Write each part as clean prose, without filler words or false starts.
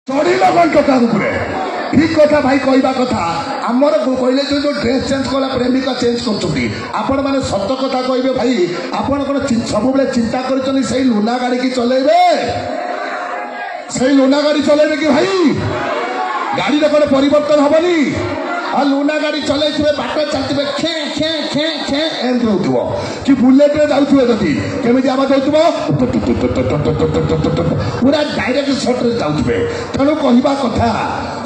चढ़िल कौन टका उपरे ठीक कथा भाई कहवा कथा आमर कहले जो ड्रेस चेंज कला प्रेमिका चेंज कर मैंने सत कथा कहे भाई आपण कौन सब चिंता कर लुना गाड़ी की चलेबे से लुना गाड़ी चलेबे कि भाई गाड़ी कौन परिवर्तन हेनी आ लुना गाड़ी चल बाट चलते खे खे खे खे एम हो कि बुलेट जाऊे जदि केमी आवाज हो पूरा डायरेक्ट सट जाऊे तेणु कहवा कथा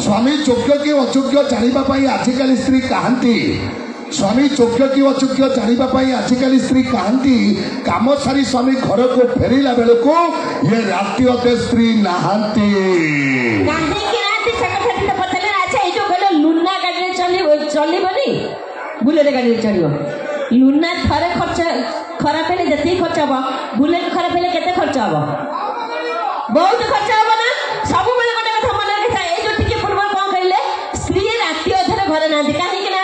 स्वामी योग्य कि अयोग्य जानापी आजिकल स्त्री कहती स्वामी योग्य कि अयोग्य जानापी आजिकल स्त्री कहती कम सारी स्वामी घर को फेरला बेलू ये राति अधे स्त्री नहांती चलनी बुलेट गाड़ी चलो लुना थे खर्च खराब है जी खर्च हम बुलेट खराब है के खर्च हम बहुत खर्च हम ना सब गोटे कथा मन रखा ये पूर्व कौन कहले स्त्री राति अधे घरे ना कहीं ना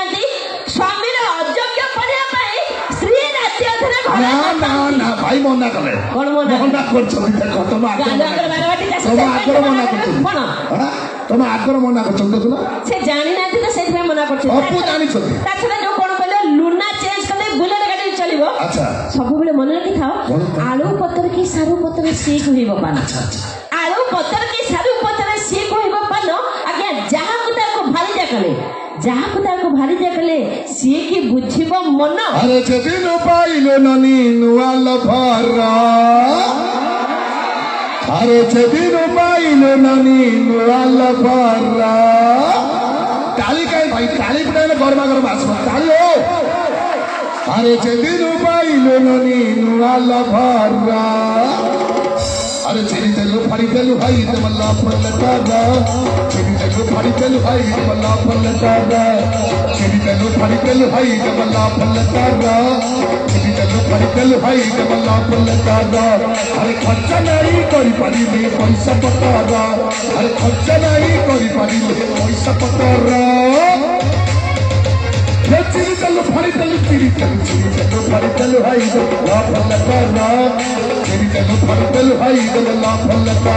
स्वामी अयोग्य करने स्त्री राति अधे घर भाई मना कले कौन मना तुम आगर मना कर जानी ना तो से मना कर जो कौन कहले लुना चेंज कले बुलेट गाड़ी चलो अच्छा सब मन रखी था आलू पतर की सारू पतर सी कह पान आलू पतर की सारू पतर सी कह पान आज्ञा जहाँ को भारी कले जहाँ को भारी कले सी कि बुझब मन अरे दिन पाइले ननी नुआ लफारा अरे दिन पाइले ननी नुआ लफारा ताली कहीं भाई ताली पटाइले गरमा गरमा आसो ताली हो अरे दिन पाइले ननी नुआ लफारा अरे चेरी तेलू फाड़ी तेलू भाई मल्ला पल्लता चेरी तेलू फाड़ी तेलू भाई मल्ला पल्लता चेरी तेलू फाड़ी तेलू भाई मल्ला पल्लता चेरी तेलू फाड़ी तेलू भाई मल्ला पल्लता अरे खर्च नहीं करी पारी में पैसा पतारा अरे खर्च नहीं करी पारी में पैसा पतारा चेरी तेलू फाड़ी तेलू चेरी तेलू फाड़ी तेलू भाई मल्ला पल्लता चेरी तेलू फाड़ी तेलू भाई मल्ला पल्लता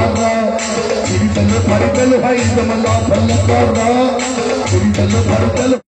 चेरी तेलू फाड़ी तेलू भाई मल्ला पल्लता चेरी तेलू फाड़ी तेलू